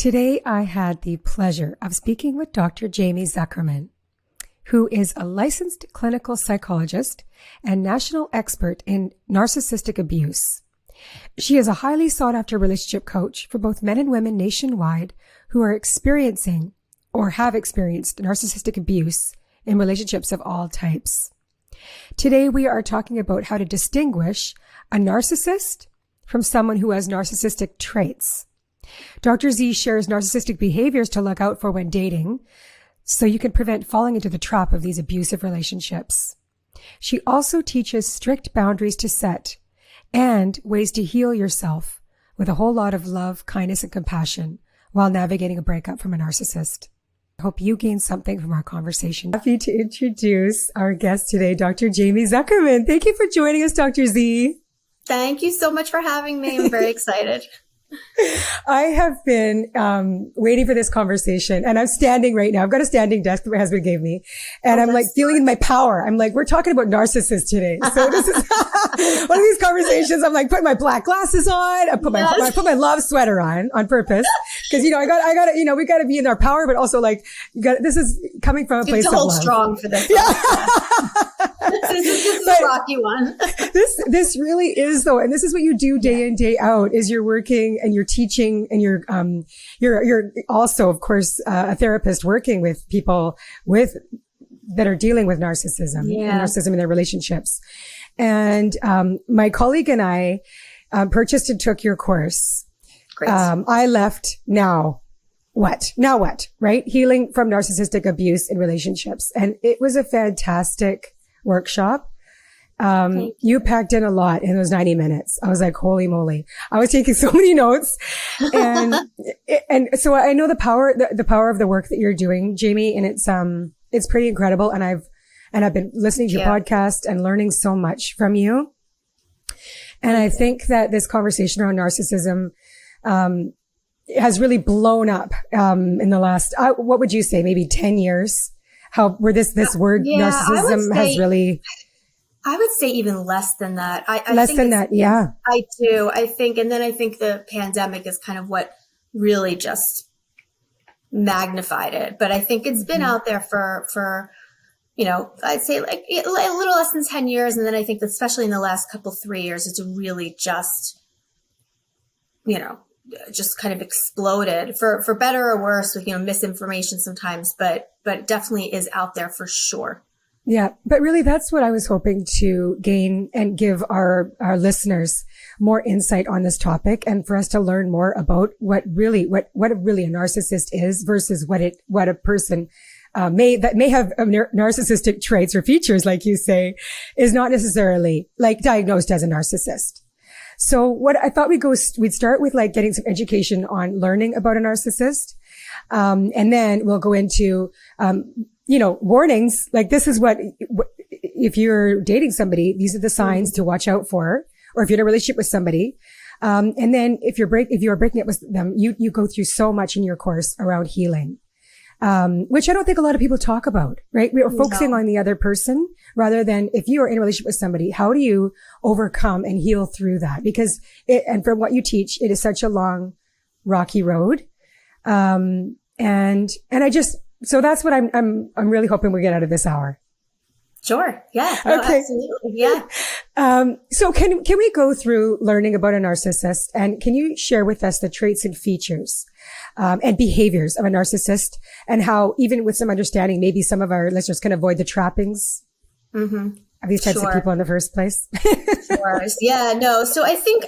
Today, I had the pleasure of speaking with Dr. Jaime Zuckerman, who is a licensed clinical psychologist and national expert in narcissistic abuse. She is a highly sought-after relationship coach for both men and women nationwide who are experiencing or have experienced narcissistic abuse in relationships of all types. Today, we are talking about how to distinguish a narcissist from someone who has narcissistic traits. Dr. Z shares narcissistic behaviors to look out for when dating, so you can prevent falling into the trap of these abusive relationships. She also teaches strict boundaries to set and ways to heal yourself with a whole lot of love, kindness, and compassion while navigating a breakup from a narcissist. I hope you gain something from our conversation. Happy to introduce our guest today, Dr. Jaime Zuckerman. Thank you for joining us, Dr. Z. Thank you so much for having me. I'm very excited. I have been waiting for this conversation, and I'm standing right now. I've got a standing desk that my husband gave me, and I'm like feeling in my power. I'm like, we're talking about narcissists today. So this is one of these conversations. I'm like putting my black glasses on. I put my love sweater on purpose because I got we got to be in our power, but also like this is coming from a place of love. Hold strong for this. Yeah. This is a rocky one. This really is though, and this is what you do day in, day out. Is you're working and you're teaching, and you're also, of course, a therapist working with people that are dealing with narcissism and narcissism in their relationships. And my colleague and I purchased and took your course. Great. I left now. What? Now what? Right? Healing from narcissistic abuse in relationships. And it was a fantastic workshop. You packed in a lot in those 90 minutes. I was like, holy moly. I was taking so many notes. And so I know the power of the work that you're doing, Jaime, and it's pretty incredible. And I've been listening to your podcast and learning so much from you. And I think that this conversation around narcissism, has really blown up, in the last, what would you say, maybe 10 years? Where this word narcissism has really, I would say even less than that. I do. I think the pandemic is kind of what really just magnified it. But I think it's been out there for I'd say like a little less than 10 years. And then I think that especially in the last 3 years, it's really just, just kind of exploded for better or worse with, misinformation sometimes, but it definitely is out there for sure. Yeah. But really, that's what I was hoping to gain and give our listeners more insight on this topic, and for us to learn more about what really a narcissist is versus what a person may have narcissistic traits or features, like you say, is not necessarily like diagnosed as a narcissist. So what I thought we'd start with like getting some education on learning about a narcissist. And then we'll go into, warnings. Like this is what, if you're dating somebody, these are the signs to watch out for, or if you're in a relationship with somebody. And then if you are breaking up with them, you go through so much in your course around healing. Which I don't think a lot of people talk about, right? We are focusing on the other person rather than if you are in a relationship with somebody, how do you overcome and heal through that? Because and from what you teach, it is such a long, rocky road. And so that's what I'm really hoping we get out of this hour. Sure. Yeah. No, okay. Absolutely. Yeah. So can we go through learning about a narcissist, and can you share with us the traits and features, and behaviors of a narcissist, and how even with some understanding, maybe some of our listeners can avoid the trappings of these types of people in the first place? Sure. Yeah, no. So I think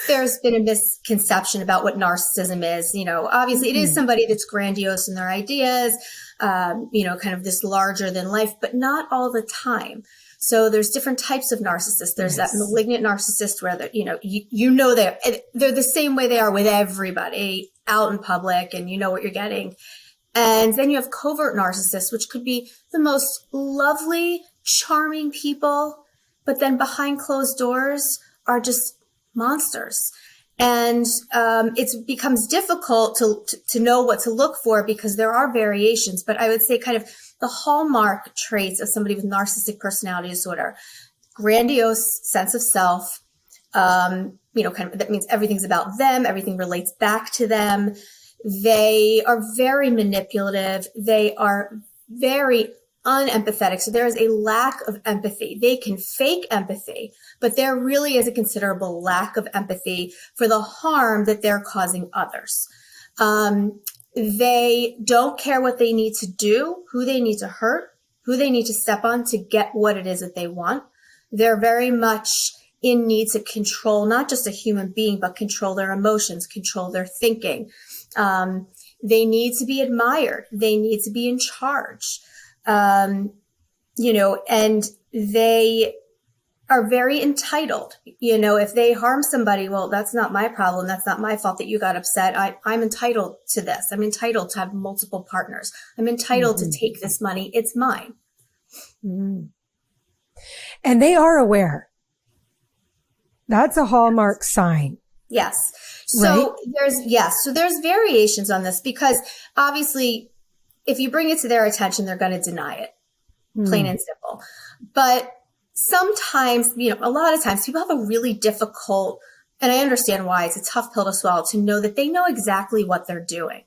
there's been a misconception about what narcissism is. Obviously it is somebody that's grandiose in their ideas, kind of this larger than life, but not all the time. So there's different types of narcissists. There's that malignant narcissist where they're the same way they are with everybody out in public, and you know what you're getting. And then you have covert narcissists, which could be the most lovely, charming people, but then behind closed doors are just monsters. And it becomes difficult to know what to look for because there are variations. But I would say kind of the hallmark traits of somebody with narcissistic personality disorder: grandiose sense of self, kind of that means everything's about them, everything relates back to them. They are very manipulative. They are very unempathetic. So there is a lack of empathy. They can fake empathy, but there really is a considerable lack of empathy for the harm that they're causing others. They don't care what they need to do, who they need to hurt, who they need to step on to get what it is that they want. They're very much in need to control not just a human being, but control their emotions, control their thinking. They need to be admired. They need to be in charge. And they are very entitled. If they harm somebody, well, that's not my problem. That's not my fault that you got upset. I'm entitled to this. I'm entitled to have multiple partners. I'm entitled to take this money. It's mine. Mm-hmm. And they are aware. That's a hallmark sign. Yes. So there's variations on this because obviously if you bring it to their attention, they're going to deny it, plain and simple. But sometimes, a lot of times people have a really difficult, and I understand why, it's a tough pill to swallow, to know that they know exactly what they're doing.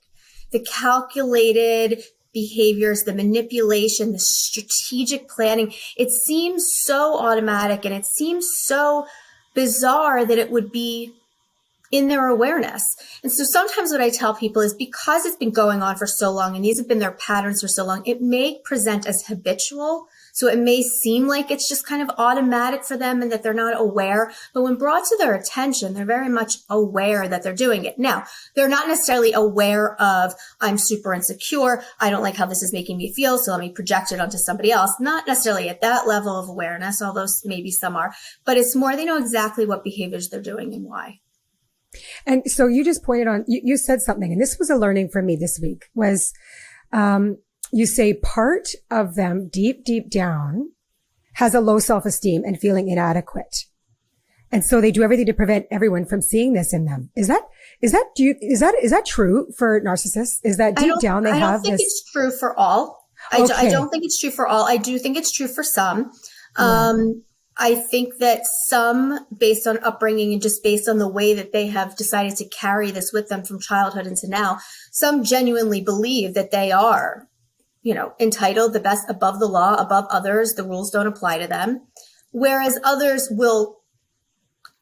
The calculated behaviors, the manipulation, the strategic planning, it seems so automatic and it seems so bizarre that it would be in their awareness. And so sometimes what I tell people is because it's been going on for so long and these have been their patterns for so long, it may present as habitual. So it may seem like it's just kind of automatic for them and that they're not aware. But when brought to their attention, they're very much aware that they're doing it. Now, they're not necessarily aware of, I'm super insecure. I don't like how this is making me feel. So let me project it onto somebody else. Not necessarily at that level of awareness, although maybe some are. But it's more they know exactly what behaviors they're doing and why. And so you just pointed on, you said something, and this was a learning for me this week, was you say part of them deep down has a low self-esteem and feeling inadequate. And so they do everything to prevent everyone from seeing this in them. Is that true for narcissists? Is that deep down they have this? I don't think it's true for all. Okay. I don't think it's true for all. I do think it's true for some. I think that some, based on upbringing and just based on the way that they have decided to carry this with them from childhood into now, some genuinely believe that they are, entitled, the best, above the law, above others. The rules don't apply to them. Whereas others will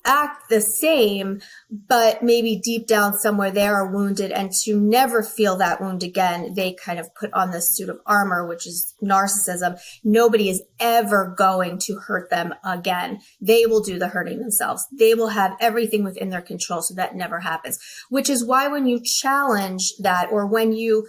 act the same, but maybe deep down somewhere they are wounded, and to never feel that wound again, they kind of put on this suit of armor, which is narcissism. Nobody is ever going to hurt them again. They will do the hurting themselves. They will have everything within their control, so that never happens, which is why when you challenge that, or when you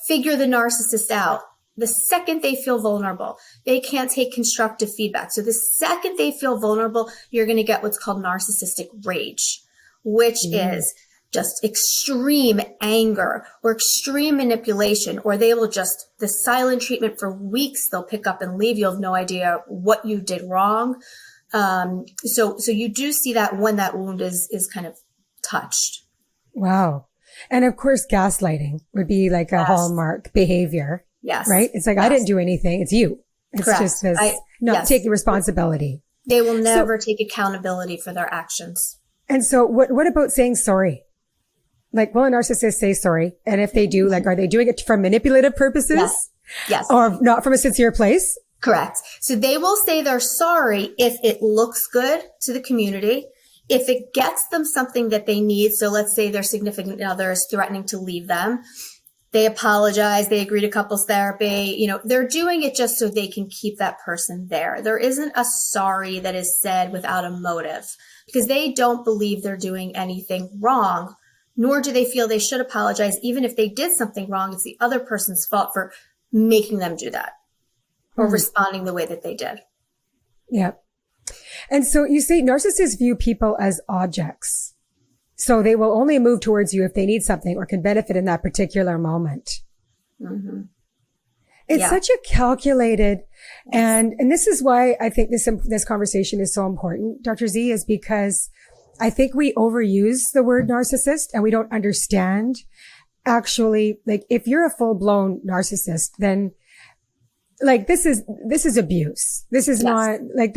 figure the narcissist out, the second they feel vulnerable, they can't take constructive feedback. So the second they feel vulnerable, you're going to get what's called narcissistic rage, which is just extreme anger or extreme manipulation, or they will just, the silent treatment for weeks, they'll pick up and leave. You'll have no idea what you did wrong. So you do see that when that wound is kind of touched. Wow. And of course, gaslighting would be like a hallmark behavior. Yes. Right? It's like, I didn't do anything. It's you. It's Correct. just this not taking responsibility. They will never take accountability for their actions. And so what about saying sorry? Like, will a narcissist say sorry? And if they do, like, are they doing it for manipulative purposes? Yes. Or not from a sincere place? Correct. So they will say they're sorry if it looks good to the community, if it gets them something that they need. So let's say their significant other is threatening to leave them. They apologize. They agree to couples therapy. They're doing it just so they can keep that person there. There isn't a sorry that is said without a motive, because they don't believe they're doing anything wrong, nor do they feel they should apologize. Even if they did something wrong, it's the other person's fault for making them do that or responding the way that they did. Yeah. And so you say narcissists view people as objects. So they will only move towards you if they need something or can benefit in that particular moment. Mm-hmm. It's such a calculated, and this is why I think this conversation is so important, Dr. Z, is because I think we overuse the word narcissist and we don't understand actually, like, if you're a full-blown narcissist, then like this is abuse. This is not like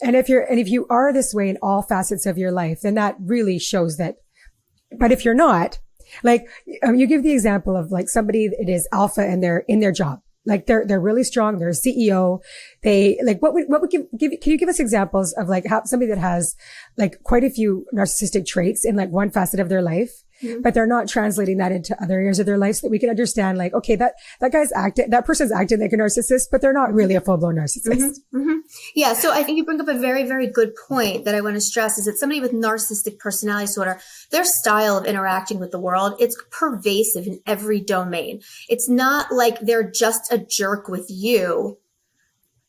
and if you are this way in all facets of your life, then that really shows that. But if you're not, Like you give the example of like somebody that is alpha and they're in their job. Like they're really strong. They're a CEO. They like, what would can you give us examples of like how somebody that has like quite a few narcissistic traits in like one facet of their life, but they're not translating that into other areas of their life so that we can understand like, okay, that person's acting like a narcissist, but they're not really a full-blown narcissist. Yeah. So I think you bring up a very, very good point that I want to stress is that somebody with narcissistic personality disorder, their style of interacting with the world, it's pervasive in every domain. It's not like they're just a jerk with you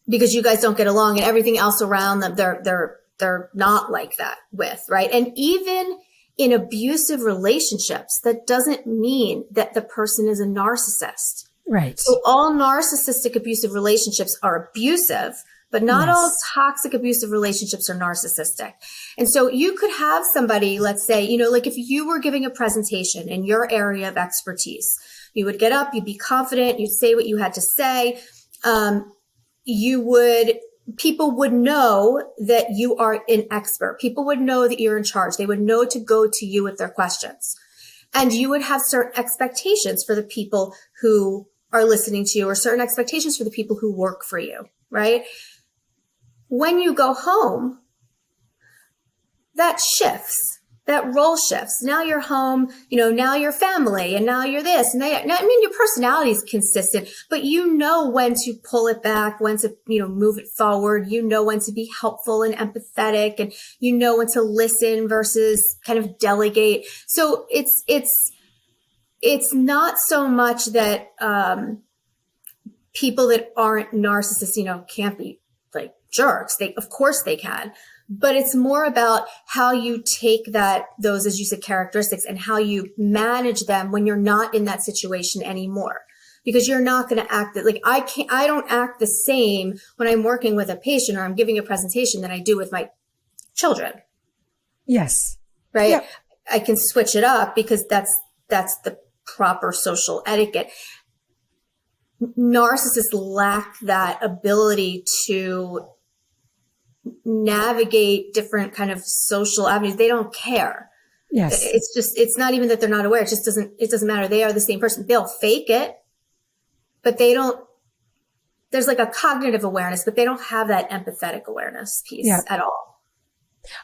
because you guys don't get along and everything else around them, they're not like that with, right? And even in abusive relationships, that doesn't mean that the person is a narcissist. Right. So all narcissistic abusive relationships are abusive, but not all toxic abusive relationships are narcissistic. And so you could have somebody, let's say, you know, like if you were giving a presentation in your area of expertise, you would get up, you'd be confident, you'd say what you had to say. People would know that you are an expert. People would know that you're in charge. They would know to go to you with their questions. And you would have certain expectations for the people who are listening to you or certain expectations for the people who work for you, right? When you go home, that shifts. That role shifts. Now you're home, you know, now you're family and now you're this. And your personality is consistent, but you know when to pull it back, when to, you know, move it forward. You know when to be helpful and empathetic and you know when to listen versus kind of delegate. So it's not so much that, people that aren't narcissists, you know, can't be like jerks. Of course they can. But it's more about how you take those, as you said, characteristics and how you manage them when you're not in that situation anymore. Because you're not going to act like I don't act the same when I'm working with a patient or I'm giving a presentation than I do with my children. Yes. Right. Yep. I can switch it up because that's the proper social etiquette. Narcissists lack that ability to navigate different kind of social avenues. They don't care. Yes. It's not even that they're not aware. It doesn't matter. They are the same person. They'll fake it, but there's like a cognitive awareness, but they don't have that empathetic awareness piece at all.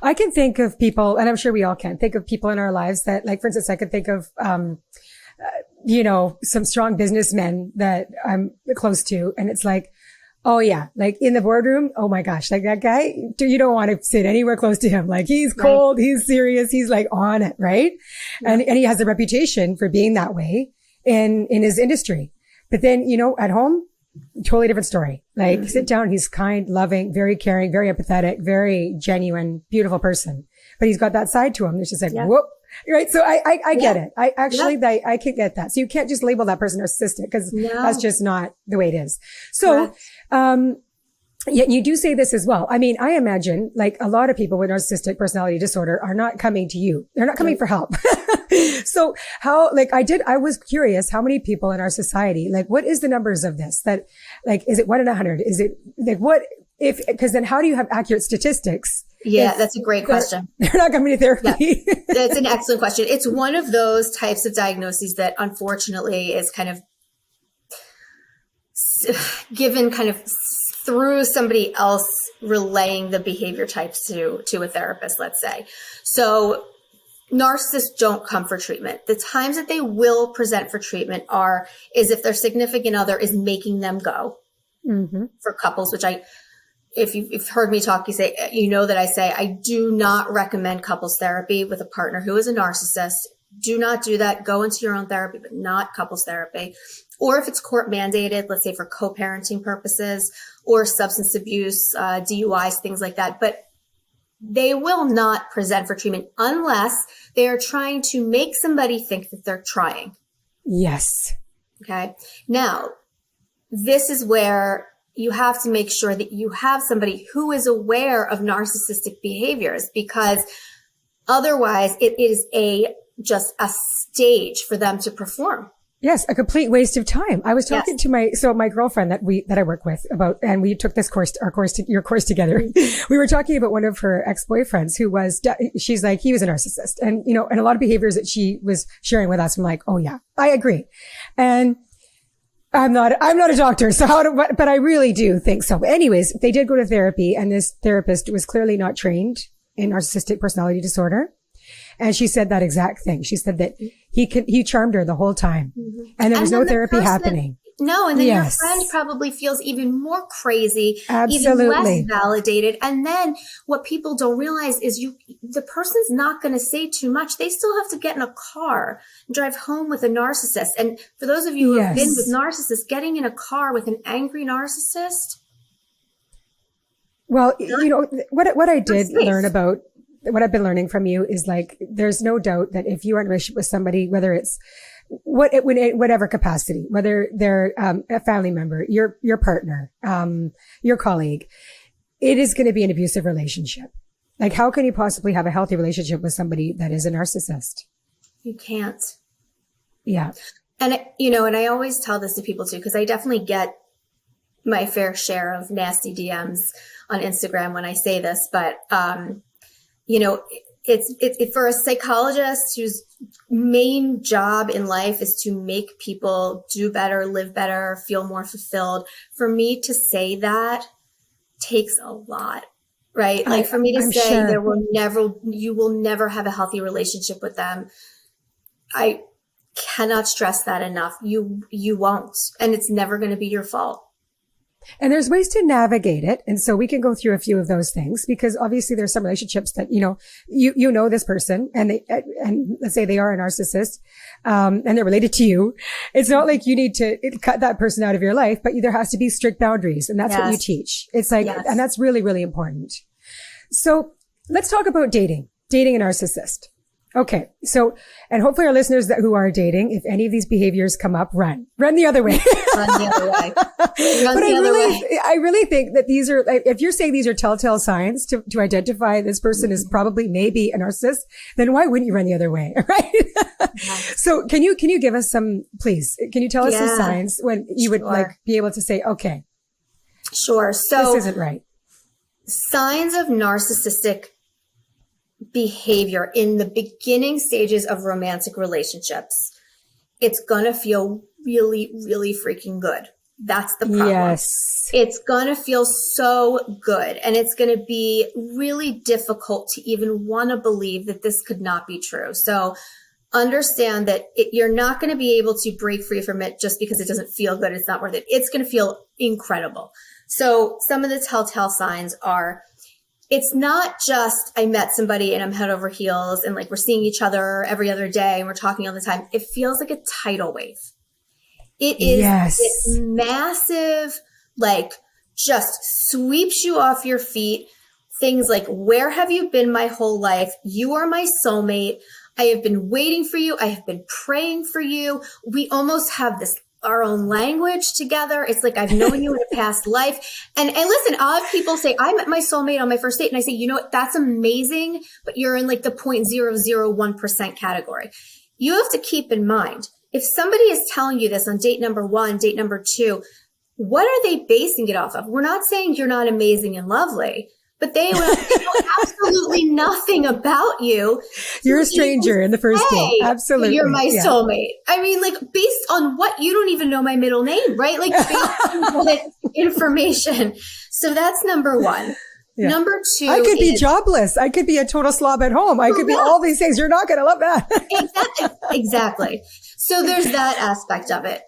I can think of people, and I'm sure we all can think of people in our lives that, like, for instance, I could think of, you know, some strong businessmen that I'm close to. And it's like, oh yeah, like in the boardroom, oh my gosh, like that guy, you don't want to sit anywhere close to him. Like he's cold, he's serious, he's like on it, right? Yeah. And he has a reputation for being that way in his industry. But then, you know, at home, totally different story. Like sit down, he's kind, loving, very caring, very empathetic, very genuine, beautiful person. But he's got that side to him. It's just like, whoop. Right. So I get it. I actually, I can get that. So you can't just label that person narcissistic because that's just not the way it is. So, yet you do say this as well. I mean, I imagine like a lot of people with narcissistic personality disorder are not coming to you. They're not coming for help. So how, like I was curious how many people in our society, like what is the numbers of this that like, is it 1 in 100? Is it like because then how do you have accurate statistics? Yeah, that's a great question. They're not coming to therapy. Yeah, that's an excellent question. It's one of those types of diagnoses that unfortunately is kind of given kind of through somebody else relaying the behavior types to a therapist, let's say. So narcissists don't come for treatment. The times that they will present for treatment is if their significant other is making them go. For couples, which if you've heard me talk, you know that I say, I do not recommend couples therapy with a partner who is a narcissist. Do not do that. Go into your own therapy, but not couples therapy. Or if it's court mandated, let's say for co-parenting purposes or substance abuse, DUIs, things like that. But they will not present for treatment unless they are trying to make somebody think that they're trying. Yes. Okay. Now, this is where you have to make sure that you have somebody who is aware of narcissistic behaviors, because otherwise it is just a stage for them to perform. Yes, a complete waste of time. I was talking to my girlfriend that I work with about, and we took this course, your course together. We were talking about one of her ex-boyfriends she's like, he was a narcissist, and and a lot of behaviors that she was sharing with us. I'm like, oh yeah, I agree. And I'm not a doctor, but I really do think so. Anyways, they did go to therapy, and this therapist was clearly not trained in narcissistic personality disorder. And she said that exact thing. She said that he charmed her the whole time, and there was no therapy happening. No, and then your friend probably feels even more crazy, Absolutely. even less validated. And then what people don't realize is the person's not going to say too much. They still have to get in a car and drive home with a narcissist. And for those of you who have been with narcissists, getting in a car with an angry narcissist. Well, what I did learn about, what I've been learning from you is like, there's no doubt that if you are in a relationship with somebody, whether it's whatever capacity, whether they're a family member, your partner, your colleague, it is going to be an abusive relationship. Like, how can you possibly have a healthy relationship with somebody that is a narcissist? You can't. Yeah. And, and I always tell this to people too, because I definitely get my fair share of nasty DMs on Instagram when I say this, but, it's for a psychologist whose main job in life is to make people do better, live better, feel more fulfilled. For me to say that takes a lot, right? Like for me to say you will never have a healthy relationship with them. I cannot stress that enough. You won't, and it's never going to be your fault. And there's ways to navigate it. And so we can go through a few of those things, because obviously there's some relationships that, you know this person, and let's say they are a narcissist, and they're related to you. It's not like you need to cut that person out of your life, but there has to be strict boundaries. And that's what you teach. It's like, and that's really, really important. So let's talk about dating a narcissist. Okay. So, and hopefully our listeners who are dating, if any of these behaviors come up, run the other way. Run the other way. I really think that these are, if you're saying these are telltale signs to identify this person is maybe a narcissist, then why wouldn't you run the other way? Right? So can you give us some, please, can you tell us some signs when you would be able to say, okay. Sure. So this isn't right. Signs of narcissistic behavior in the beginning stages of romantic relationships. It's going to feel really, really freaking good. That's the problem. Yes. It's going to feel so good. And it's going to be really difficult to even want to believe that this could not be true. So understand that you're not going to be able to break free from it just because it doesn't feel good. It's not worth it. It's going to feel incredible. So some of the telltale signs are, it's not just I met somebody and I'm head over heels and like we're seeing each other every other day and we're talking all the time. It feels like a tidal wave. It is this massive, like just sweeps you off your feet. Things like, where have you been my whole life? You are my soulmate. I have been waiting for you. I have been praying for you. We almost have our own language together. It's like, I've known you in a past life. And listen, I'll have people say, I met my soulmate on my first date. And I say, you know what? That's amazing. But you're in like the 0.001% category. You have to keep in mind, if somebody is telling you this on date number 1, date number 2, what are they basing it off of? We're not saying you're not amazing and lovely, but they know absolutely nothing about you. You're a stranger in the first date. Absolutely. You're my soulmate. I mean, like, based on what? You don't even know my middle name, right? Like, based on what information. So that's number 1. Yeah. Number 2, I could be jobless. I could be a total slob at home. I could be all these things. You're not going to love that. Exactly. So there's that aspect of it.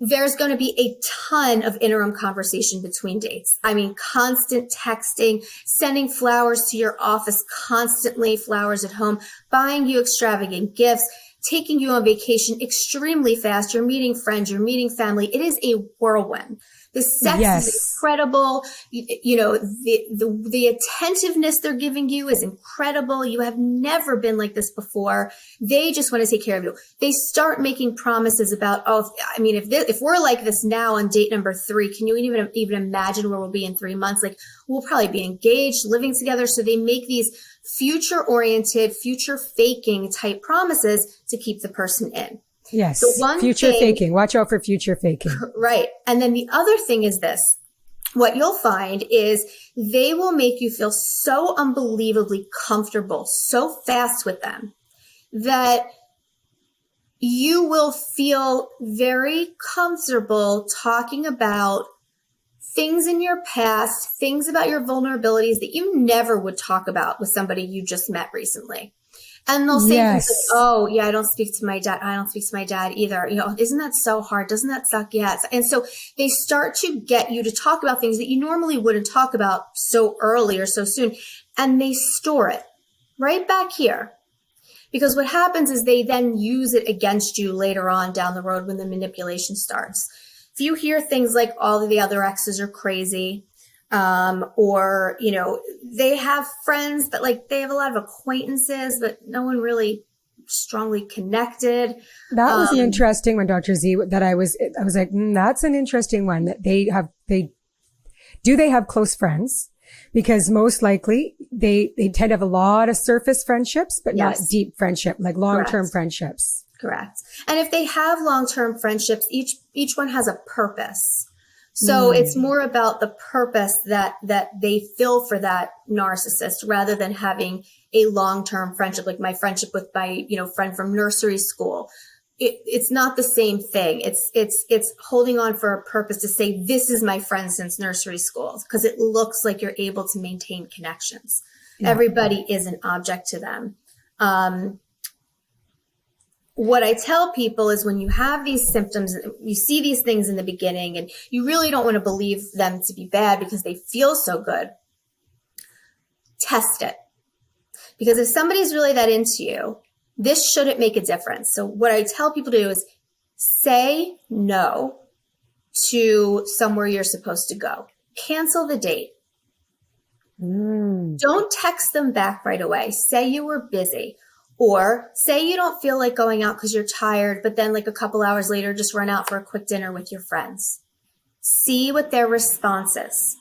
There's going to be a ton of interim conversation between dates. I mean, constant texting, sending flowers to your office constantly, flowers at home, buying you extravagant gifts, taking you on vacation extremely fast. You're meeting friends, you're meeting family. It is a whirlwind. The sex is incredible. You know, the attentiveness they're giving you is incredible. You have never been like this before. They just want to take care of you. They start making promises about, if we're like this now on date number 3, can you even imagine where we'll be in 3 months? Like, we'll probably be engaged, living together. So they make these future oriented, future faking type promises to keep the person in. Yes. The one future thing, faking. Watch out for future faking. Right. And then the other thing is this. What you'll find is they will make you feel so unbelievably comfortable so fast with them that you will feel very comfortable talking about things in your past, things about your vulnerabilities that you never would talk about with somebody you just met recently. And they'll say things like, oh, yeah, I don't speak to my dad. I don't speak to my dad either. You know, isn't that so hard? Doesn't that suck? Yes. And so they start to get you to talk about things that you normally wouldn't talk about so early or so soon. And they store it right back here. Because what happens is they then use it against you later on down the road when the manipulation starts. If you hear things like all of the other exes are crazy, or, you know, they have friends, but like they have a lot of acquaintances, but no one really strongly connected. That was an interesting one, Dr. Z, that I was like, that's an interesting one that they have close friends? Because most likely they tend to have a lot of surface friendships, but not deep friendship, like long-term friendships. Correct. And if they have long-term friendships, each one has a purpose. So it's more about the purpose that they fill for that narcissist rather than having a long-term friendship, like my friendship with my, you know, friend from nursery school. It's not the same thing. It's holding on for a purpose to say, this is my friend since nursery school, because it looks like you're able to maintain connections. Yeah. Everybody is an object to them. What I tell people is when you have these symptoms, you see these things in the beginning and you really don't want to believe them to be bad because they feel so good. Test it. Because if somebody's really that into you, this shouldn't make a difference. So what I tell people to do is say no to somewhere you're supposed to go. Cancel the date. Don't text them back right away. Say you were busy. Or say you don't feel like going out because you're tired, but then like a couple hours later, just run out for a quick dinner with your friends. See what their response is.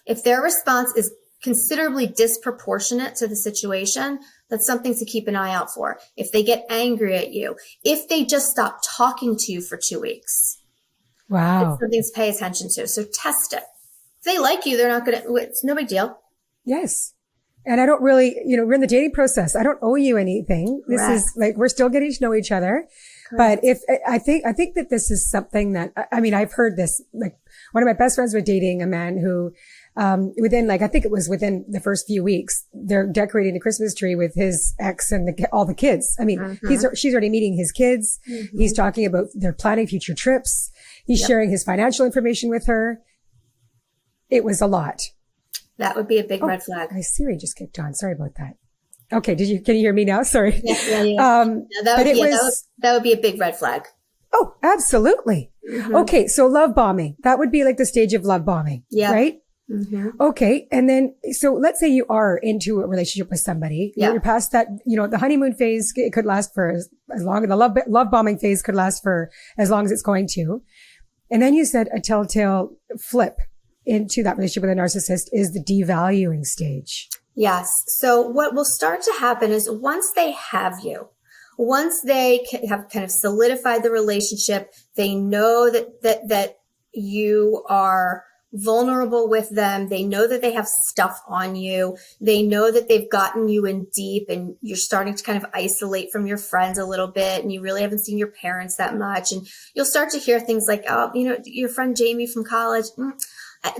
If their response is considerably disproportionate to the situation, that's something to keep an eye out for. If they get angry at you, if they just stop talking to you for 2 weeks. Wow. It's something to pay attention to. So test it. If they like you, they're not going to, it's no big deal. Yes. And I don't really, you know, we're in the dating process. I don't owe you anything. This is like, we're still getting to know each other. Correct. But if I think that this is something that, I mean, I've heard this, like one of my best friends was dating a man who, within like, I think it was within the first few weeks, they're decorating a Christmas tree with his ex and all the kids. I mean, she's already meeting his kids. He's talking about they're planning future trips. He's sharing his financial information with her. It was a lot. That would be a big red flag. My Siri just kicked on. Sorry about that. Okay. Can you hear me now? Sorry. Yeah. That would be a big red flag. Oh, absolutely. Okay. So love bombing. That would be like the stage of love bombing. Yeah. Right? Okay. And then, so let's say you are into a relationship with somebody. Yeah. You're past that, you know, the honeymoon phase, it could last for as long as the love bombing phase could last for as long as it's going to. And then you said a telltale flip into that relationship with a narcissist is the devaluing stage. Yes. So what will start to happen is once they have you, once they have kind of solidified the relationship, they know that you are vulnerable with them. They know that they have stuff on you. They know that they've gotten you in deep and you're starting to kind of isolate from your friends a little bit. And you really haven't seen your parents that much. And you'll start to hear things like, oh, you know, your friend Jaime from college,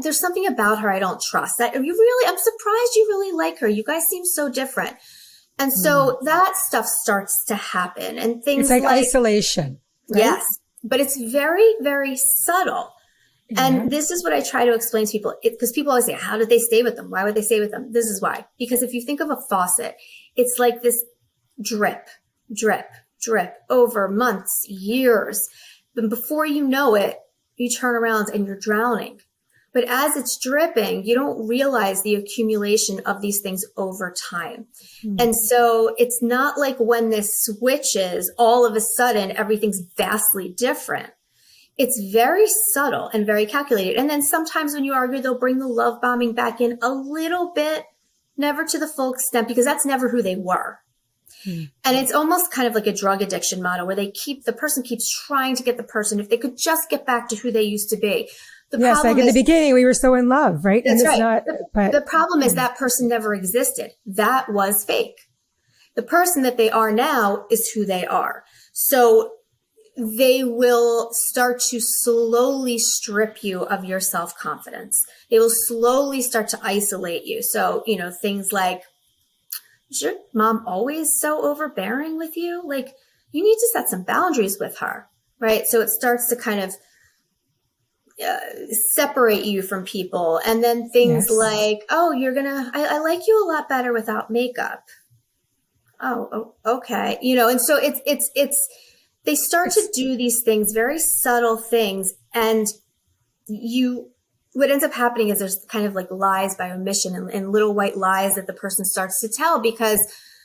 there's something about her I don't trust. I'm surprised you really like her. You guys seem so different. And so that stuff starts to happen and things it's like isolation. Right? Yes, but it's very, very subtle. Yeah. And this is what I try to explain to people because people always say, how did they stay with them? Why would they stay with them? This is why. Because if you think of a faucet, it's like this drip, drip, drip over months, years. But before you know it, you turn around and you're drowning. But as it's dripping, you don't realize the accumulation of these things over time. And so it's not like when this switches, all of a sudden, everything's vastly different. It's very subtle and very calculated. And then sometimes when you argue, they'll bring the love bombing back in a little bit, never to the full extent, because that's never who they were. And it's almost kind of like a drug addiction model where the person keeps trying to get the person, if they could just get back to who they used to be. Yes, like in the beginning, we were so in love, right? That's and it's right. But the problem is that person never existed. That was fake. The person that they are now is who they are. So they will start to slowly strip you of your self-confidence. They will slowly start to isolate you. So, things like, is your mom always so overbearing with you? Like, you need to set some boundaries with her, right? So it starts to kind of separate you from people. And then things like, oh, I like you a lot better without makeup. Oh, okay. And so they start to do these things, very subtle things. And what ends up happening is there's kind of like lies by omission and little white lies that the person starts to tell because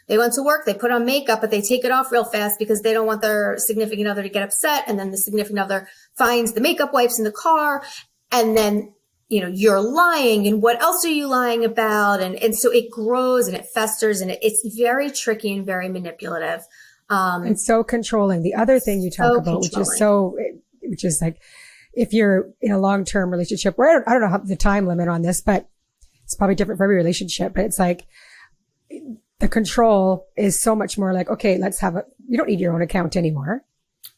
they went to work, they put on makeup, but they take it off real fast because they don't want their significant other to get upset. And then the significant other finds the makeup wipes in the car. And then, you're lying. And what else are you lying about? And so it grows and it festers and it's very tricky and very manipulative. And so controlling. The other thing you talk about, which is like, if you're in a long-term relationship where I don't know the time limit on this, but it's probably different for every relationship, but it's like the control is so much more like, okay, you don't need your own account anymore.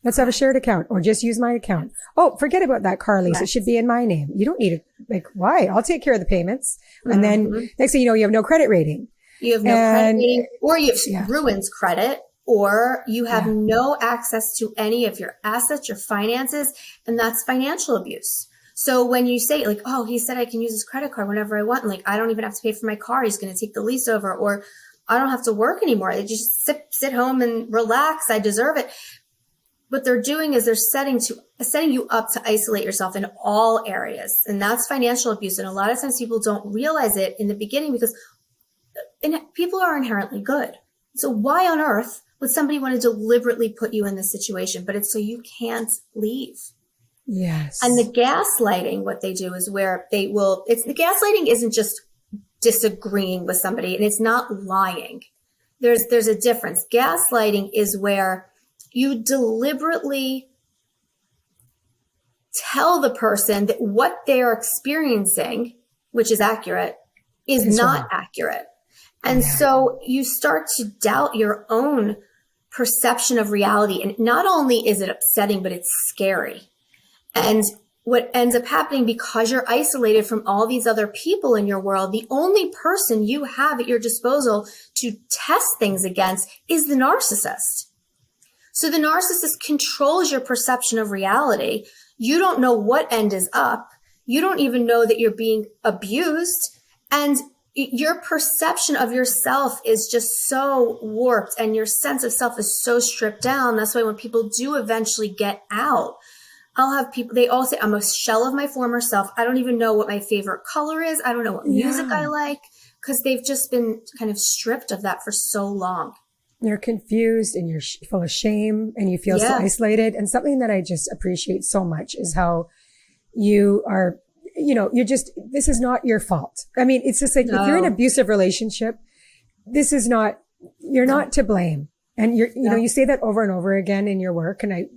Let's have a shared account or just use my account. Oh, forget about that car lease. It should be in my name. You don't need it. Like, why? I'll take care of the payments. And then next thing you know, you have no credit rating. You have no credit rating, or you have ruins credit, or you have no access to any of your assets, your finances, and that's financial abuse. So when you say like, oh, he said I can use his credit card whenever I want, and like, I don't even have to pay for my car. He's going to take the lease over, or I don't have to work anymore. I just sit home and relax. I deserve it. What they're doing is they're setting you up to isolate yourself in all areas. And that's financial abuse. And a lot of times people don't realize it in the beginning because people are inherently good. So why on earth would somebody want to deliberately put you in this situation? But it's so you can't leave. Yes. And the gaslighting, what they do is where the gaslighting isn't just disagreeing with somebody and it's not lying. There's a difference. Gaslighting is where you deliberately tell the person that what they're experiencing, which is accurate, is not accurate. And so you start to doubt your own perception of reality. And not only is it upsetting, but it's scary. And what ends up happening, because you're isolated from all these other people in your world, the only person you have at your disposal to test things against is the narcissist. So the narcissist controls your perception of reality. You don't know what end is up. You don't even know that you're being abused. And your perception of yourself is just so warped and your sense of self is so stripped down. That's why when people do eventually get out, I'll have people, they all say, I'm a shell of my former self. I don't even know what my favorite color is. I don't know what music I like, because they've just been kind of stripped of that for so long. You're confused and you're full of shame and you feel so isolated. And something that I just appreciate so much is how you are, this is not your fault. I mean, it's just like, if you're in an abusive relationship, you're not to blame. And you say that over and over again in your work. And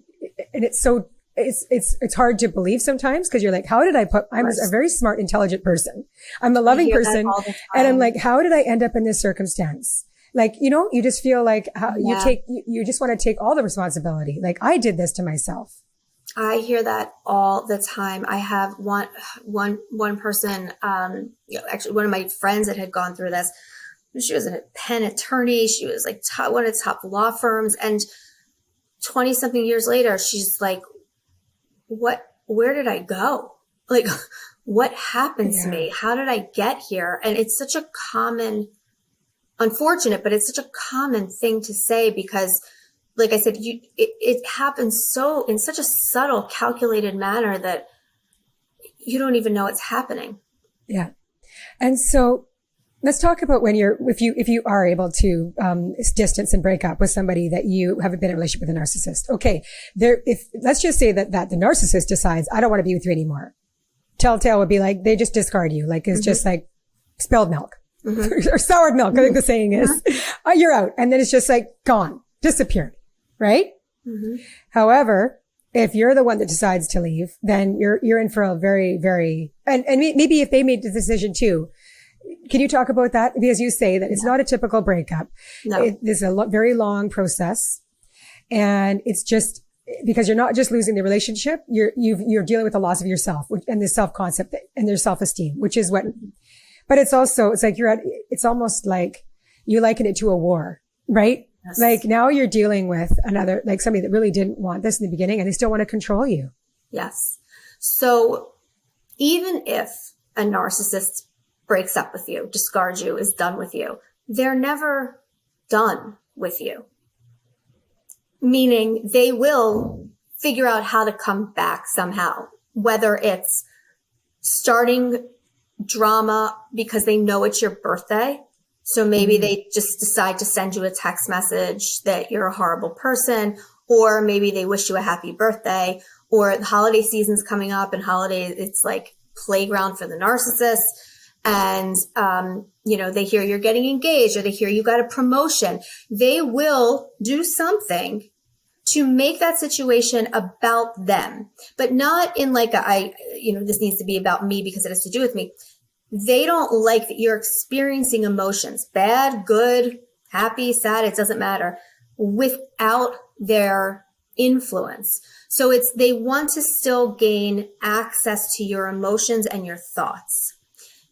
it's so, it's hard to believe sometimes because you're like, I'm a very smart, intelligent person. I'm a loving person. And I'm like, how did I end up in this circumstance? Like, you just feel like you just want to take all the responsibility. Like, I did this to myself. I hear that all the time. I have one person, actually one of my friends that had gone through this. She was a Penn attorney. She was like one of the top law firms. And 20 something years later, she's like, where did I go? Like, what happened to me? How did I get here? And it's such a unfortunate, but it's such a common thing to say because, like I said, it happens in such a subtle, calculated manner that you don't even know it's happening. Yeah. And so let's talk about if you are able to distance and break up with somebody that you haven't been in a relationship with a narcissist. Okay. Let's just say that the narcissist decides, I don't want to be with you anymore. Telltale would be like, they just discard you. Like, it's just like spilled milk. or soured milk, I think the saying is, you're out. And then it's just like gone, disappeared, right? However, if you're the one that decides to leave, then you're in for a very, very, and maybe if they made the decision too. Can you talk about that? Because you say that it's not a typical breakup. No. It's a very long process. And it's just because you're not just losing the relationship, you're dealing with the loss of yourself and the self-concept and their self-esteem, which is what, but it's like it's almost like you liken it to a war, right? Yes. Like now you're dealing with another, like somebody that really didn't want this in the beginning and they still want to control you. Yes. So even if a narcissist breaks up with you, discards you, is done with you, they're never done with you. Meaning they will figure out how to come back somehow, whether it's starting drama because they know it's your birthday. So maybe they just decide to send you a text message that you're a horrible person, or maybe they wish you a happy birthday, or the holiday season's coming up and it's like playground for the narcissist. And, they hear you're getting engaged or they hear you got a promotion. They will do something to make that situation about them, but not in like this needs to be about me because it has to do with me. They don't like that you're experiencing emotions, bad, good, happy, sad, it doesn't matter, without their influence. So they want to still gain access to your emotions and your thoughts.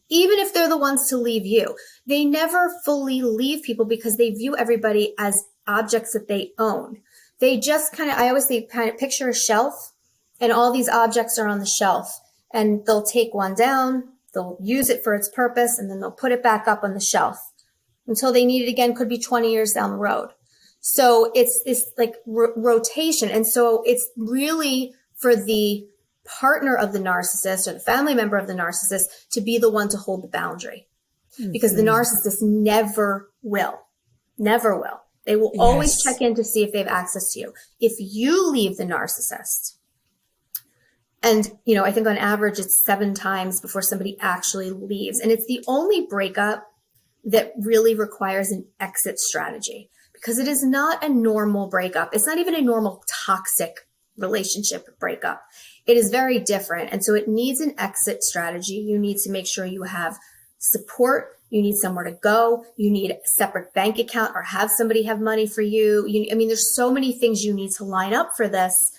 Even if they're the ones to leave you, they never fully leave people because they view everybody as objects that they own. They just I always say, picture a shelf and all these objects are on the shelf and they'll take one down, they'll use it for its purpose, and then they'll put it back up on the shelf until they need it again, could be 20 years down the road. So it's this like rotation. And so it's really for the partner of the narcissist or the family member of the narcissist to be the one to hold the boundary, because the narcissist never will. They will always check in to see if they have access to you. If you leave the narcissist, and, I think on average it's 7 times before somebody actually leaves. And it's the only breakup that really requires an exit strategy, because it is not a normal breakup. It's not even a normal toxic relationship breakup. It is very different. And so it needs an exit strategy. You need to make sure you have support. You need somewhere to go. You need a separate bank account or have somebody have money for you. There's so many things you need to line up for this.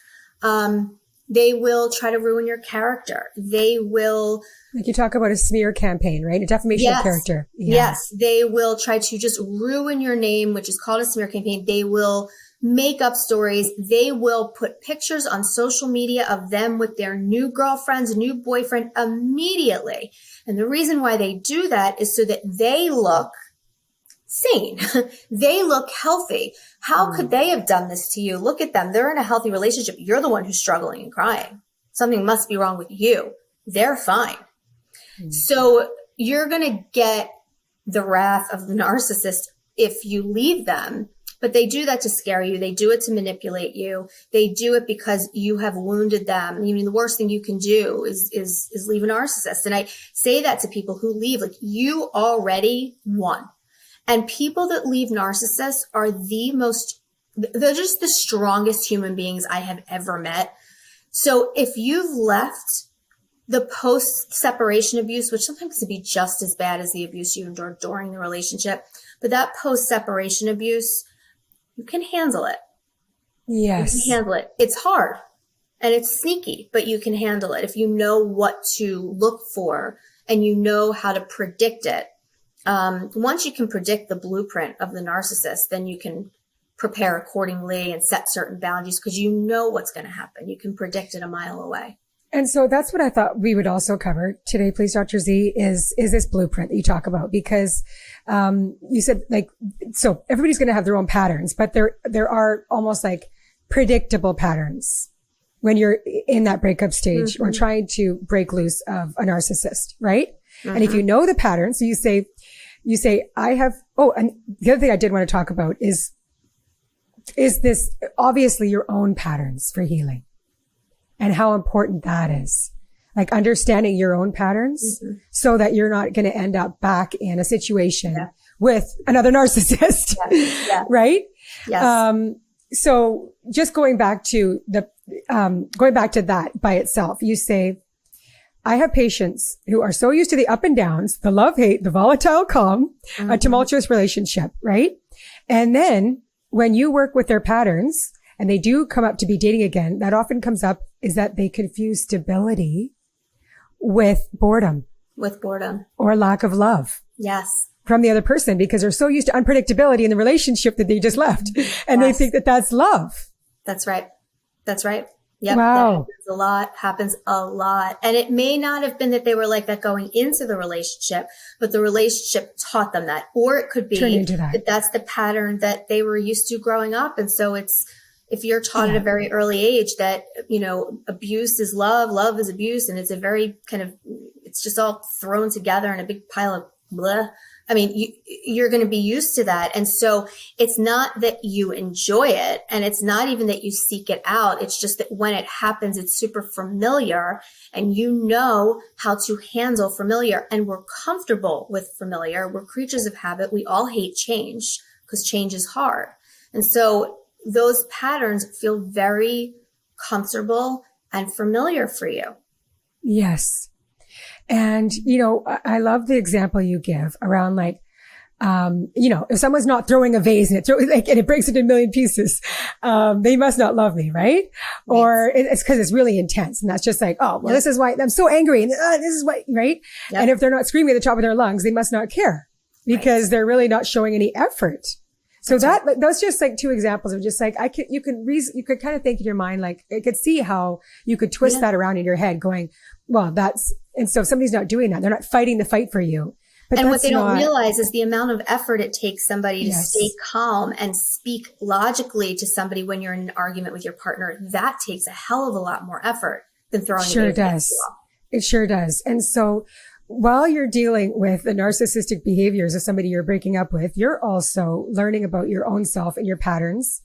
They will try to ruin your character. They will, like you talk about a smear campaign, right? A defamation of character. Yeah. Yes. They will try to just ruin your name, which is called a smear campaign. They will make up stories. They will put pictures on social media of them with their new girlfriends, new boyfriend immediately. And the reason why they do that is so that they look sane. They look healthy. How could they have done this to you? Look at them. They're in a healthy relationship. You're the one who's struggling and crying. Something must be wrong with you. They're fine. So you're going to get the wrath of the narcissist if you leave them. But they do that to scare you. They do it to manipulate you. They do it because you have wounded them. The worst thing you can do is leave a narcissist. And I say that to people who leave, like, you already won. And people that leave narcissists are they're just the strongest human beings I have ever met. So if you've left, the post-separation abuse, which sometimes can be just as bad as the abuse you endured during the relationship, but that post-separation abuse, you can handle it. Yes. You can handle it. It's hard and it's sneaky, but you can handle it if you know what to look for and you know how to predict it. Once you can predict the blueprint of the narcissist, then you can prepare accordingly and set certain boundaries because you know what's going to happen. You can predict it a mile away. And so that's what I thought we would also cover today, please, Dr. Z, is this blueprint that you talk about, because, you said so everybody's going to have their own patterns, but there are almost like predictable patterns when you're in that breakup stage or trying to break loose of a narcissist, right? And if you know the pattern, so you say, and the other thing I did want to talk about is this obviously your own patterns for healing and how important that is. like understanding your own patterns so that you're not going to end up back in a situation with another narcissist, right? Yes. So just going back to that by itself, you say, I have patients who are so used to the up and downs, the love, hate, the volatile, calm, a tumultuous relationship, right? And then when you work with their patterns and they do come up to be dating again, that often comes up is that they confuse stability with boredom. With boredom. Or lack of love. Yes. From the other person because they're so used to unpredictability in the relationship that they just left. And they think that that's love. That's right. That's right. Yep. Wow. Happens a lot. And it may not have been that they were like that going into the relationship, but the relationship taught them that. Or it could be that that's the pattern that they were used to growing up. And so if you're taught at a very early age that, abuse is love, love is abuse, and it's a very it's just all thrown together in a big pile of blah. I mean, you're going to be used to that. And so it's not that you enjoy it and it's not even that you seek it out. It's just that when it happens, it's super familiar and you know how to handle familiar and we're comfortable with familiar. We're creatures of habit. We all hate change because change is hard. And so those patterns feel very comfortable and familiar for you. Yes. And, I love the example you give around if someone's not throwing a vase and it breaks into a million pieces, they must not love me, right? Or it's because it's really intense. And that's just this is why I'm so angry. And this is why, right? Yep. And if they're not screaming at the top of their lungs, they must not care because they're really not showing any effort. So those just two examples of just you could kind of think in your mind, I could see how you could twist that around in your head going, well, and so if somebody's not doing that, they're not fighting the fight for you. But and what they don't realize is the amount of effort it takes somebody to stay calm and speak logically to somebody when you're in an argument with your partner. That takes a hell of a lot more effort than throwing it against the wall. It sure does. And so while you're dealing with the narcissistic behaviors of somebody you're breaking up with, you're also learning about your own self and your patterns.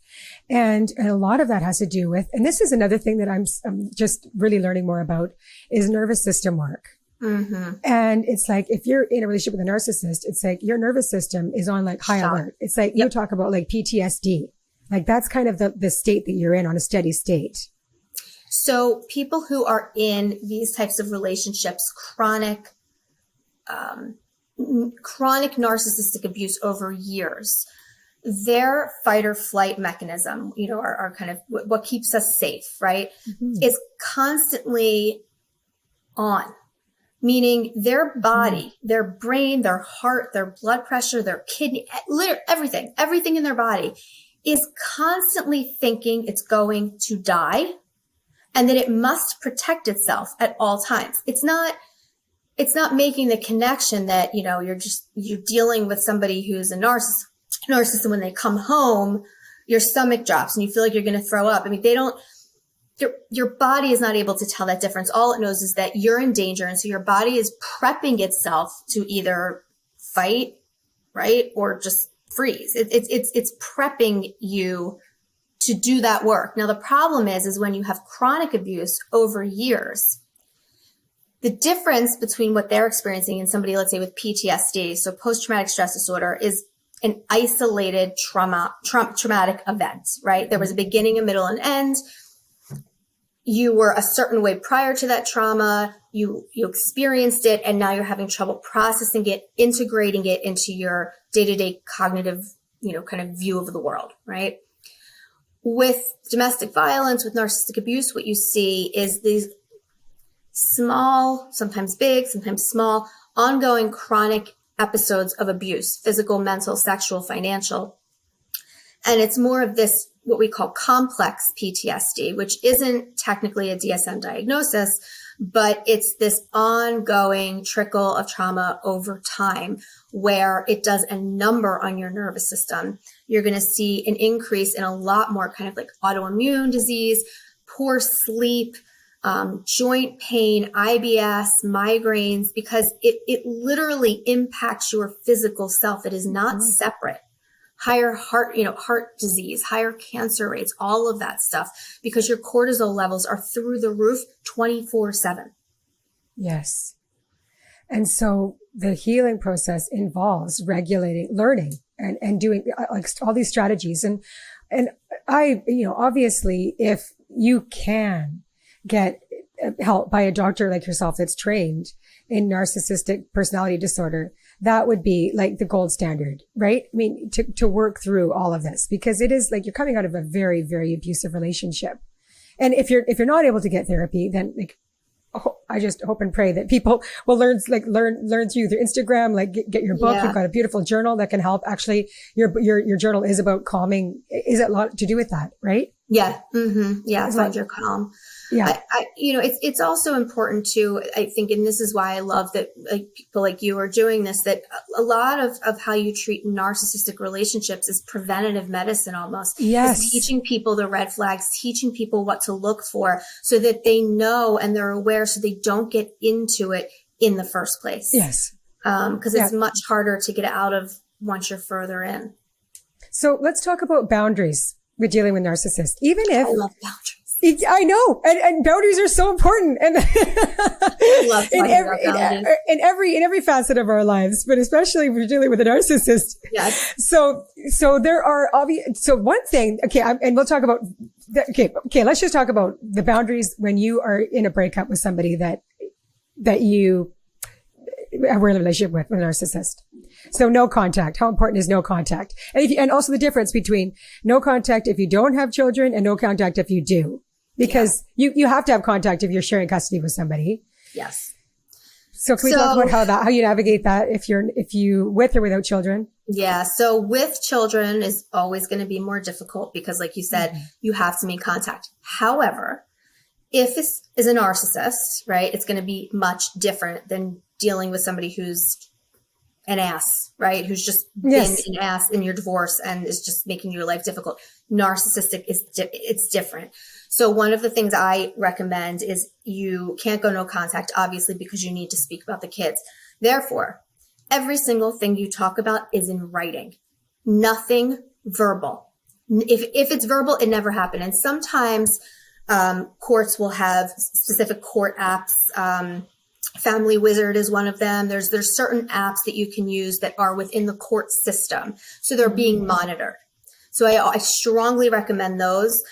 And a lot of that has to do with, and this is another thing that I'm just really learning more about, is nervous system work. Mm-hmm. And it's if you're in a relationship with a narcissist, it's your nervous system is on high alert. It's you talk about PTSD. That's kind of the state that you're in on a steady state. So people who are in these types of relationships, chronic narcissistic abuse over years, their fight or flight mechanism, are kind of what keeps us safe, right? Mm-hmm. Is constantly on, meaning their body, their brain, their heart, their blood pressure, their kidney, everything in their body is constantly thinking it's going to die and that it must protect itself at all times. It's not making the connection that, you're dealing with somebody who's a narcissist, and when they come home, your stomach drops and you feel like you're going to throw up. I mean, your body is not able to tell that difference. All it knows is that you're in danger. And so your body is prepping itself to either fight, right? Or just freeze. It's prepping you to do that work. Now, the problem is when you have chronic abuse over years, the difference between what they're experiencing and somebody, let's say with PTSD, so post-traumatic stress disorder, is an isolated traumatic event, right? There was a beginning, a middle, and end. You were a certain way prior to that trauma. You experienced it, and now you're having trouble processing it, integrating it into your day-to-day cognitive, kind of view of the world, right? With domestic violence, with narcissistic abuse, what you see is these small, sometimes big, sometimes small, ongoing chronic episodes of abuse, physical, mental, sexual, financial. And it's more of this, what we call complex PTSD, which isn't technically a DSM diagnosis, but it's this ongoing trickle of trauma over time where it does a number on your nervous system. You're going to see an increase in a lot more kind of autoimmune disease, poor sleep, joint pain, IBS, migraines, because it literally impacts your physical self. It is not separate. Higher heart disease, higher cancer rates, all of that stuff, because your cortisol levels are through the roof 24/7. Yes. And so the healing process involves regulating, learning and doing like all these strategies. And I, obviously if you can get help by a doctor like yourself that's trained in narcissistic personality disorder, that would be like the gold standard, right? I mean, to work through all of this, because it is like you're coming out of a very, very abusive relationship. And if you're not able to get therapy, then like, I just hope and pray that people will learn through their Instagram, like get your book. Yeah. You've got a beautiful journal that can help. Actually, your journal is about calming. Is it a lot to do with that, right? Yeah. Mm-hmm. Yeah. Find your calm. Yeah. It's also important too, I think, and this is why I love that people like you are doing this, that a lot of how you treat narcissistic relationships is preventative medicine almost. Yes. It's teaching people the red flags, teaching people what to look for so that they know and they're aware so they don't get into it in the first place. Yes. Because it's much harder to get out of once you're further in. So let's talk about boundaries with dealing with narcissists. Even if I love boundaries. I know, and boundaries are so important, and in every facet of our lives, but especially if we're dealing with a narcissist. Yes. So there are obvious. So one thing, and we'll talk about. Let's just talk about the boundaries when you are in a breakup with somebody that you were in a relationship with a narcissist. So no contact. How important is no contact? And also the difference between no contact if you don't have children and no contact if you do. Because you have to have contact if you're sharing custody with somebody. Yes. So can we talk about how you navigate that if you with or without children? Yeah. So with children is always going to be more difficult because like you said, you have to make contact. However, if this is a narcissist, right, it's going to be much different than dealing with somebody who's an ass, right? Who's just been an ass in your divorce and is just making your life difficult. Narcissistic it's different. So one of the things I recommend is you can't go no contact, obviously, because you need to speak about the kids. Therefore, every single thing you talk about is in writing, nothing verbal. If it's verbal, it never happened. And sometimes courts will have specific court apps. Family Wizard is one of them. There's certain apps that you can use that are within the court system. So they're being monitored. So I strongly recommend those.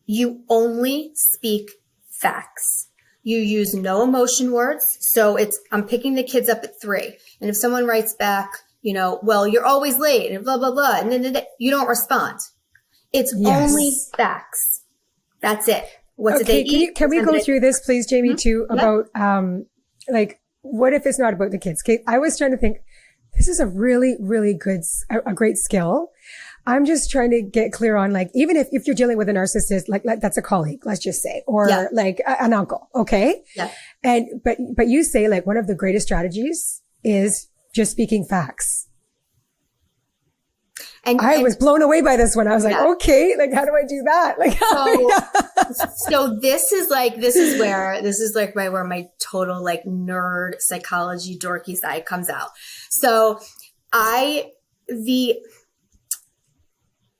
You only speak facts. You use no emotion words. So I'm picking the kids up at 3. And if someone writes back, well, you're always late and blah, blah, blah. And then you don't respond. It's only facts. That's it. What did they eat? Can we go through this, please, Jaime, too, about, what if it's not about the kids? Okay. I was trying to think, this is a really, really good, a great skill. I'm just trying to get clear on, like, even if you're dealing with a narcissist, like that's a colleague, let's just say, or like an uncle. Okay. Yeah. But you say like one of the greatest strategies is just speaking facts. And I was blown away by this one. I was like, okay, like, how do I do that? Like, so this is where my total like nerd psychology dorky side comes out. So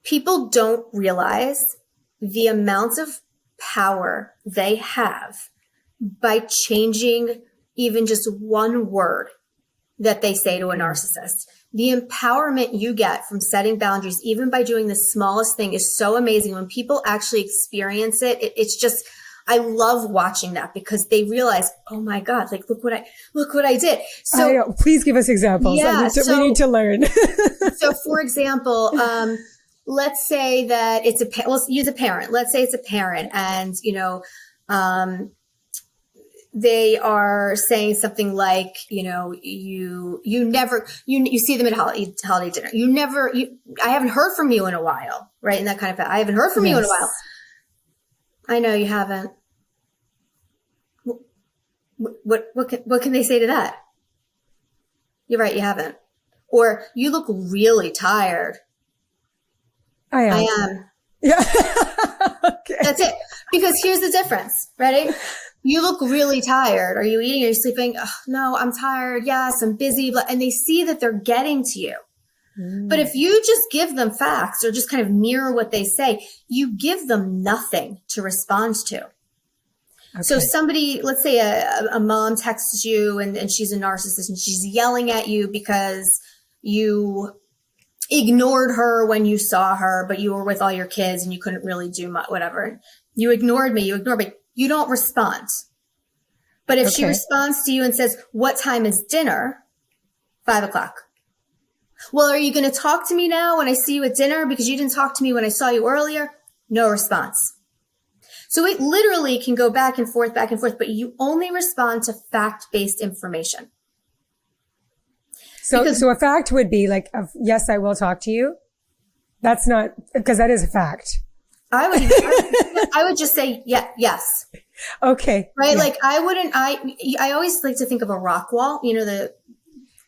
people don't realize the amount of power they have by changing even just one word that they say to a narcissist. The empowerment you get from setting boundaries, even by doing the smallest thing, is so amazing. When people actually experience it, it's just, I love watching that because they realize, oh my God, like, look what I did. So please give us examples. Yeah, we need to learn. So for example, let's say that let's use a parent. Let's say it's a parent and, they are saying something like, you see them at holiday dinner. I haven't heard from you in a while, right? And that kind of, I haven't heard from you in a while. I know you haven't. What can they say to that? You're right. You haven't. Or you look really tired. I am. Yeah. Okay. That's it. Because here's the difference. Ready? You look really tired. Are you eating? Are you sleeping? Oh, no, I'm tired. Yes, I'm busy. And they see that they're getting to you. But if you just give them facts or just kind of mirror what they say, you give them nothing to respond to. So somebody, let's say a mom texts you and she's a narcissist and she's yelling at you because you ignored her when you saw her, but you were with all your kids and you couldn't really do much, whatever. You ignored me. You don't respond. But if she responds to you and says, what time is dinner? 5:00. Well, are you going to talk to me now when I see you at dinner because you didn't talk to me when I saw you earlier? No response. So it literally can go back and forth, but you only respond to fact-based information. So a fact would be like, yes, I will talk to you. That's not, because that is a fact. I would just say, yes. Okay. Right. Yeah. Like I always like to think of a rock wall,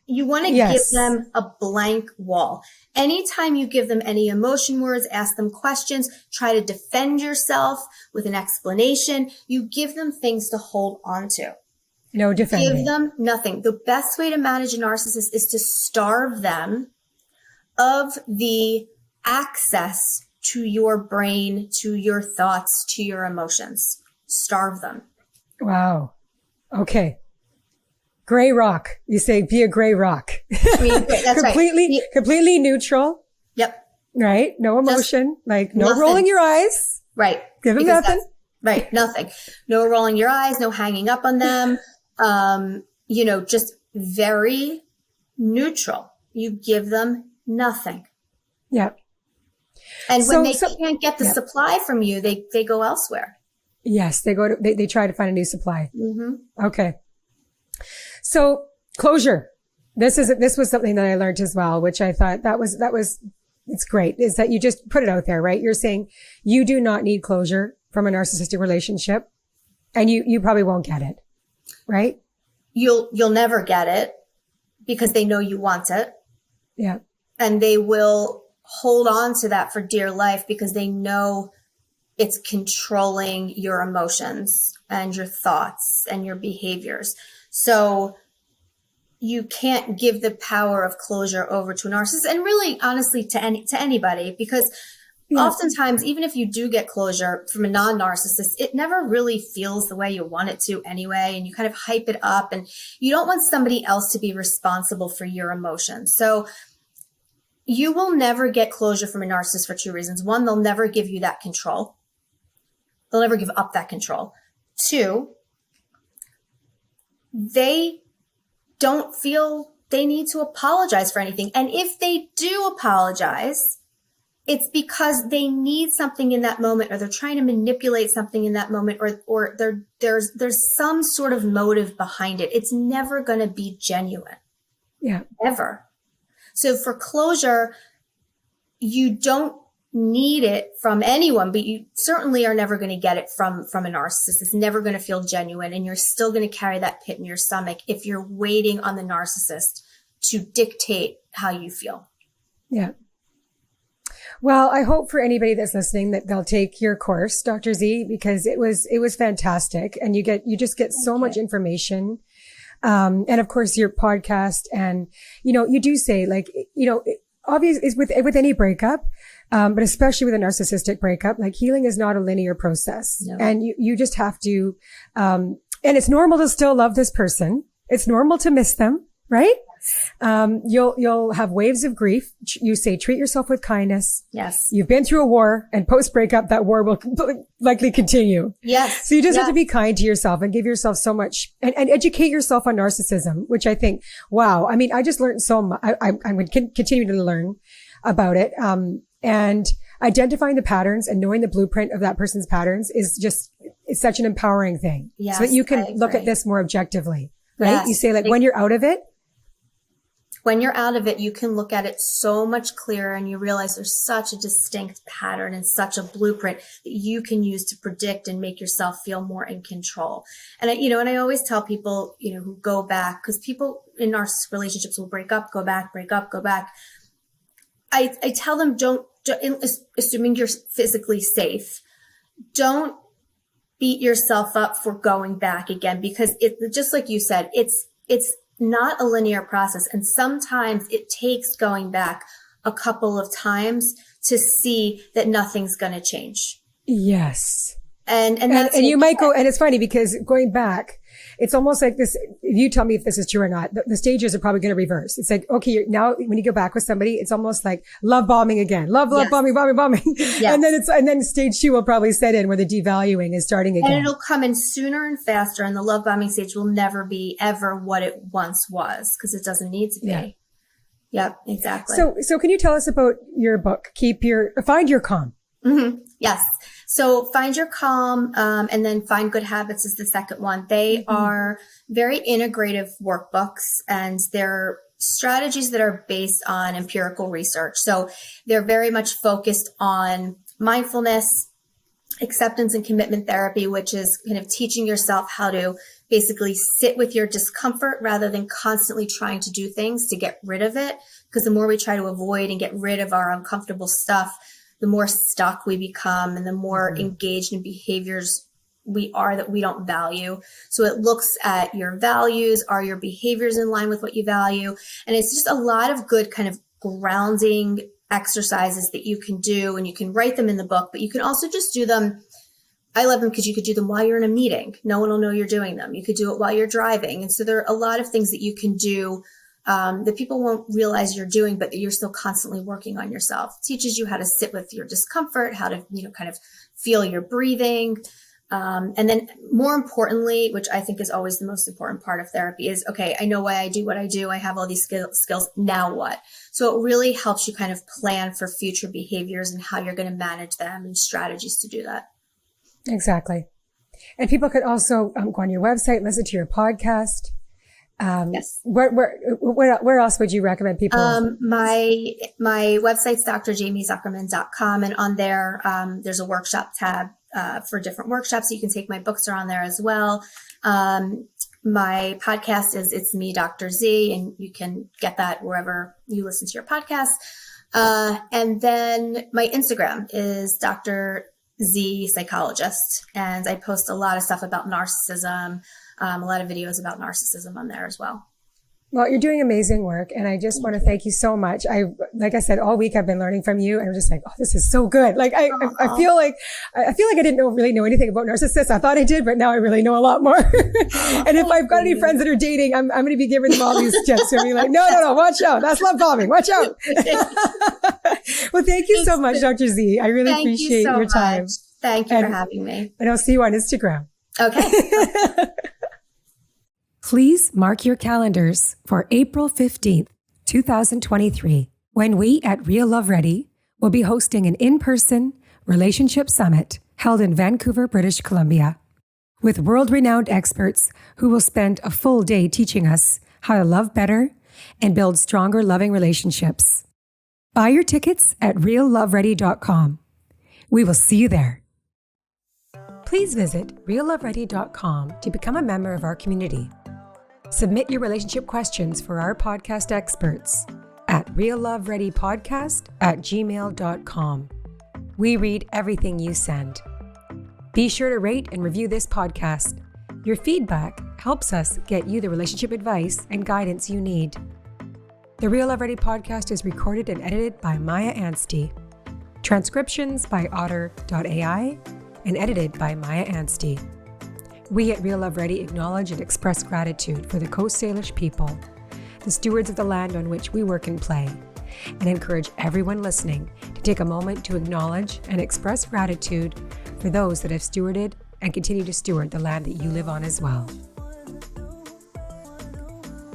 you want to give them a blank wall. Anytime you give them any emotion words, ask them questions, try to defend yourself with an explanation, you give them things to hold on to. No defending. Give them nothing. The best way to manage a narcissist is to starve them of the access to your brain, to your thoughts, to your emotions. Starve them. Wow. Okay. Gray rock. You say be a gray rock. That's completely neutral. Yep. Right. No emotion. Just like no nothing. Rolling your eyes. Right. Give them nothing. Right. Nothing. No rolling your eyes. No hanging up on them. Just very neutral. You give them nothing. Yeah. And when they can't get the supply from you, they go elsewhere. Yes. They try to find a new supply. Mm-hmm. Okay. So closure. This was something that I learned as well, which I thought it's great, is that you just put it out there, right? You're saying you do not need closure from a narcissistic relationship, and you probably won't get it, right? You'll never get it because they know you want it. Yeah. And they will hold on to that for dear life because they know it's controlling your emotions and your thoughts and your behaviors. So you can't give the power of closure over to a narcissist, and really, honestly, to anybody, because oftentimes, even if you do get closure from a non-narcissist, it never really feels the way you want it to anyway, and you kind of hype it up, and you don't want somebody else to be responsible for your emotions. So you will never get closure from a narcissist for two reasons. One, they'll never give you that control. They'll never give up that control. Two, they don't feel they need to apologize for anything. And if they do apologize, it's because they need something in that moment, or they're trying to manipulate something in that moment, or there's some sort of motive behind it. It's never going to be genuine. Yeah. Ever. So for closure, you don't need it from anyone, but you certainly are never going to get it from a narcissist. It's never going to feel genuine, and you're still going to carry that pit in your stomach if you're waiting on the narcissist to dictate how you feel. Yeah. Well, I hope for anybody that's listening that they'll take your course, Dr. Z, because it was fantastic, and you just get so much information. And of course your podcast, and you do say, like, obvious is with any breakup, but especially with a narcissistic breakup, like, healing is not a linear process. No. And you just have to, and it's normal to still love this person. It's normal to miss them, right? You'll have waves of grief. You say, treat yourself with kindness. Yes. You've been through a war, and post breakup, that war will likely continue. Yes. So you just have to be kind to yourself and give yourself so much, and educate yourself on narcissism, which I think, wow. I mean, I just learned so much. I'm going to continue to learn about it. And identifying the patterns and knowing the blueprint of that person's patterns it's such an empowering thing. Yes, so that you can look at this more objectively, right? Yes. You say, like, when you're out of it, you can look at it so much clearer, and you realize there's such a distinct pattern and such a blueprint that you can use to predict and make yourself feel more in control. And I always tell people, who go back, because people in narcissistic relationships will break up, go back, break up, go back. I tell them, don't, assuming you're physically safe, don't beat yourself up for going back again, because just like you said, it's not a linear process. And sometimes it takes going back a couple of times to see that nothing's going to change. Yes. and you might go, and it's funny because going back, it's almost like this. If you tell me if this is true or not, the stages are probably going to reverse. It's like, okay, now when you go back with somebody, it's almost like love bombing again, love bombing. Yes. And then stage 2 will probably set in where the devaluing is starting again. And it'll come in sooner and faster. And the love bombing stage will never be ever what it once was, because it doesn't need to be. Yeah. Yep, exactly. So can you tell us about your book, Find Your Calm? Mm-hmm. Yes. So Find Your Calm, and then Find Good Habits is the second one. They are very integrative workbooks, and they're strategies that are based on empirical research. So they're very much focused on mindfulness, acceptance and commitment therapy, which is kind of teaching yourself how to basically sit with your discomfort rather than constantly trying to do things to get rid of it. Because the more we try to avoid and get rid of our uncomfortable stuff, the more stuck we become and the more engaged in behaviors we are that we don't value. So it looks at your values. Are your behaviors in line with what you value? And it's just a lot of good kind of grounding exercises that you can do, and you can write them in the book, but you can also just do them. I love them because you could do them while you're in a meeting. No one will know you're doing them. You could do it while you're driving. And so there are a lot of things that you can do that people won't realize you're doing, but that you're still constantly working on yourself. It teaches you how to sit with your discomfort, how to, kind of feel your breathing. And then more importantly, which I think is always the most important part of therapy, is, okay, I know why I do what I do. I have all these skills. Now what? So it really helps you kind of plan for future behaviors and how you're going to manage them and strategies to do that. Exactly. And people could also go on your website, listen to your podcast. Yes. Where else would you recommend people? My website's drjamiezuckerman.com. And on there, there's a workshop tab, for different workshops. You can take my books are on there as well. My podcast is It's Me, Dr. Z, and you can get that wherever you listen to your podcast. And then my Instagram is Dr. Z Psychologist. And I post a lot of stuff about narcissism, a lot of videos about narcissism on there as well. Well, you're doing amazing work, and I just want to thank you so much. Like I said, all week I've been learning from you, and I'm just like, oh, this is so good. Like I feel like I didn't really know anything about narcissists. I thought I did, but now I really know a lot more. And if I've got any friends that are dating, I'm going to be giving them all these tips. So be like, no, watch out. That's love bombing. Watch out. Well, thank you so much, Dr. Z. I really appreciate your time. Thank you for having me. And I'll see you on Instagram. Okay. Please mark your calendars for April 15th, 2023, when we at Real Love Ready will be hosting an in-person relationship summit held in Vancouver, British Columbia, with world-renowned experts who will spend a full day teaching us how to love better and build stronger, loving relationships. Buy your tickets at realloveready.com. We will see you there. Please visit realloveready.com to become a member of our community. Submit your relationship questions for our podcast experts at reallovereadypodcast@gmail.com. We read everything you send. Be sure to rate and review this podcast. Your feedback helps us get you the relationship advice and guidance you need. The Real Love Ready podcast is recorded and edited by Maia Anstey. Transcriptions by Otter.ai and edited by Maia Anstey. We at Real Love Ready acknowledge and express gratitude for the Coast Salish people, the stewards of the land on which we work and play, and encourage everyone listening to take a moment to acknowledge and express gratitude for those that have stewarded and continue to steward the land that you live on as well.